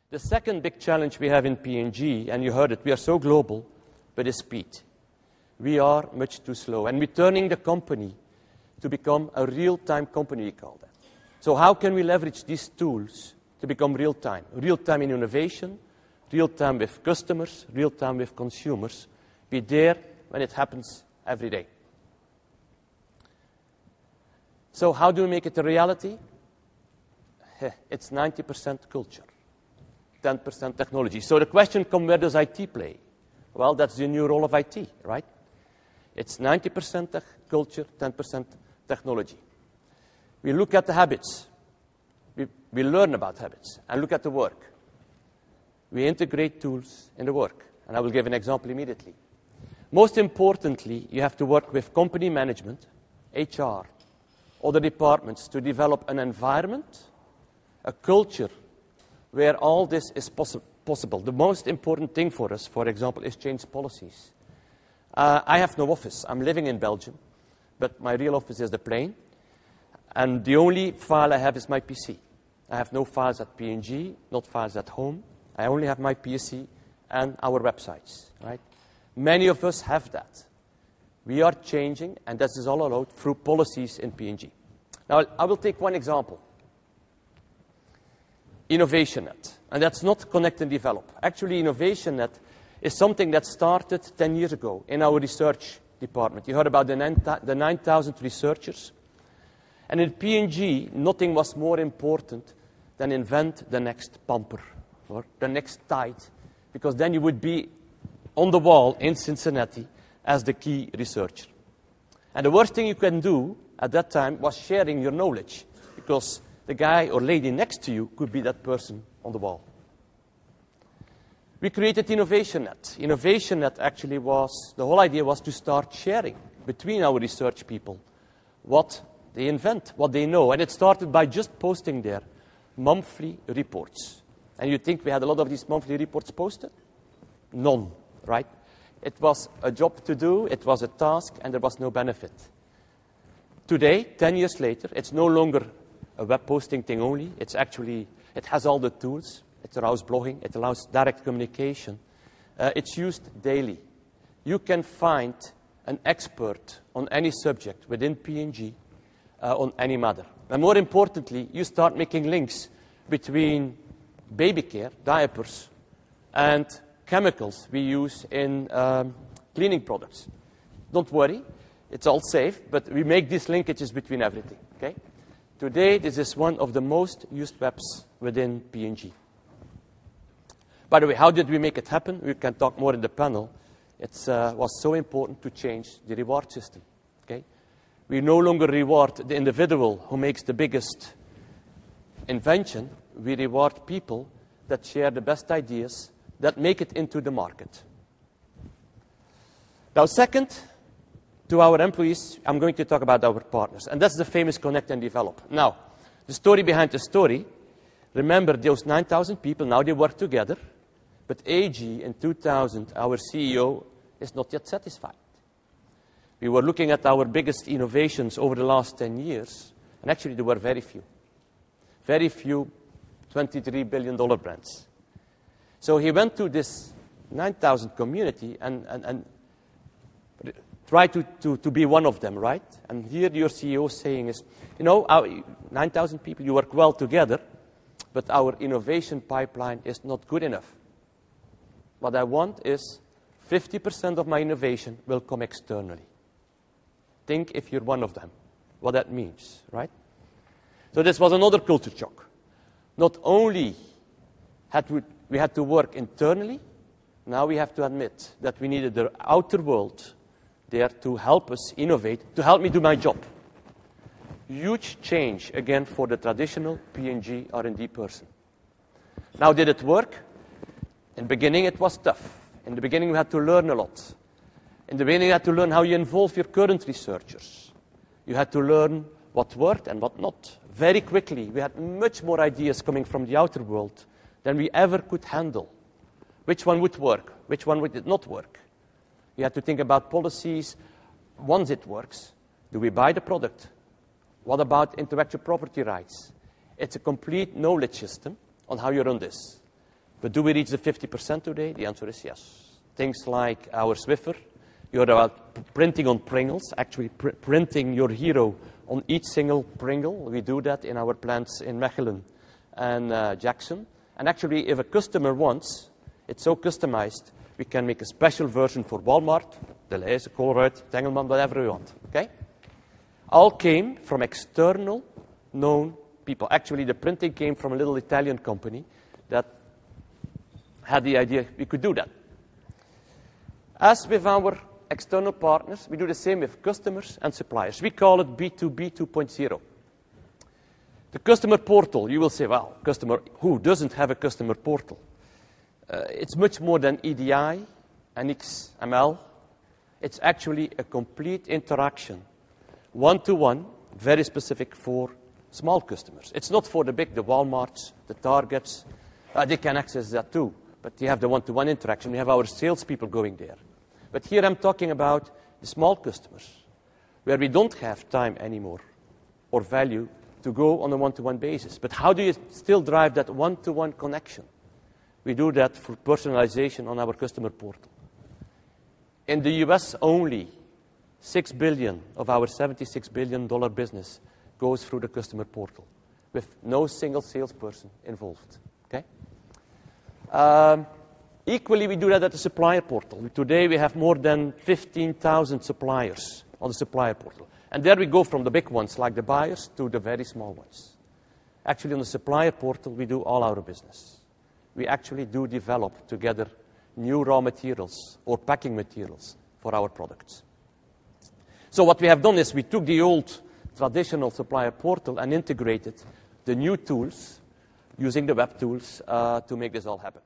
The second big challenge we have in P&G, and you heard it, we are so global, but is speed. We are much too slow, and we're turning the company to become a real-time company, we call that. So how can we leverage these tools to become real-time? Real-time in innovation, real-time with customers, real-time with consumers. Be there when it happens every day. So how do we make it a reality? It's 90% culture, 10% technology. So the question comes, where does IT play? Well, that's the new role of IT, right? It's 90% culture, 10% technology. We look at the habits. We learn about habits and look at the work. We integrate tools in the work. And I will give an example immediately. Most importantly, you have to work with company management, HR, other departments to develop an environment, a culture where all this is possible. The most important thing for us, for example, is change policies. I have no office. I'm living in Belgium, but my real office is the plane. And the only file I have is my PC. I have no files at P&G, not files at home. I only have my PC and our websites, right? Many of us have that. We are changing, and this is all allowed through policies in P&G. Now, I will take one example. InnovationNet. And that's not connect and develop. Actually, InnovationNet is something that started 10 years ago in our research department. You heard about the 9,000 researchers. And in P&G, nothing was more important than invent the next bumper or the next tide, because then you would be on the wall in Cincinnati as the key researcher. And the worst thing you can do at that time was sharing your knowledge, because the guy or lady next to you could be that person on the wall. We created InnovationNet. InnovationNet actually was, the whole idea was to start sharing between our research people what they invent, what they know. And it started by just posting their monthly reports. And you think we had a lot of these monthly reports posted? None, right? It was a job to do, it was a task, and there was no benefit. Today, 10 years later, it's no longer a web posting thing only. It's actually, it has all the tools. It allows blogging. It allows direct communication. It's used daily. You can find an expert on any subject within P&G on any matter. And more importantly, you start making links between baby care, diapers, and chemicals we use in cleaning products. Don't worry, it's all safe, but we make these linkages between everything. Okay? Today, this is one of the most used webs within P&G. By the way, how did we make it happen? We can talk more in the panel. It was so important to change the reward system. Okay? We no longer reward the individual who makes the biggest invention. We reward people that share the best ideas, that make it into the market. Now, second, to our employees, I'm going to talk about our partners. And that's the famous connect and develop. Now, the story behind the story, remember those 9,000 people, now they work together. But AG in 2000, our CEO, is not yet satisfied. We were looking at our biggest innovations over the last 10 years, and actually there were very few. Very few $23 billion brands. So he went to this 9,000 community and tried to be one of them, right? And here your CEO is saying is, you know, our 9,000 people, you work well together, but our innovation pipeline is not good enough. What I want is 50% of my innovation will come externally. Think if you're one of them, what that means, right? So this was another culture shock. Not only we had to work internally, now we have to admit that we needed the outer world there to help us innovate, to help me do my job. Huge change, again, for the traditional P&G R&D person. Now, did it work? In the beginning, it was tough. In the beginning, we had to learn a lot. In the beginning, you had to learn how you involve your current researchers. You had to learn what worked and what not. Very quickly, we had much more ideas coming from the outer world than we ever could handle. Which one would work? Which one would not work? You had to think about policies. Once it works, do we buy the product? What about intellectual property rights? It's a complete knowledge system on how you run this. But do we reach the 50% today? The answer is yes. Things like our Swiffer, you heard about printing on Pringles, actually printing your hero on each single Pringle. We do that in our plants in Mechelen and Jackson. And actually, if a customer wants, it's so customized, we can make a special version for Walmart, Delhaize, Colruyt, Tengelmann, whatever we want. Okay? All came from external known people. Actually, the printing came from a little Italian company that had the idea we could do that. As with our external partners, we do the same with customers and suppliers. We call it B2B 2.0. The customer portal, you will say, well, customer, who doesn't have a customer portal? It's much more than EDI and XML. It's actually a complete interaction, one-to-one, very specific for small customers. It's not for the big, the Walmarts, the Targets. They can access that too, but you have the one-to-one interaction. We have our salespeople going there. But here I'm talking about the small customers, where we don't have time anymore or value to go on a one-to-one basis. But how do you still drive that one-to-one connection? We do that through personalization on our customer portal. In the US only, $6 billion of our $76 billion business goes through the customer portal with no single salesperson involved. Okay? Equally, we do that at the supplier portal. Today, we have more than 15,000 suppliers on the supplier portal. And there we go from the big ones, like the buyers, to the very small ones. Actually, on the supplier portal, we do all our business. We actually do develop together new raw materials or packing materials for our products. So what we have done is we took the old traditional supplier portal and integrated the new tools using the web tools to make this all happen.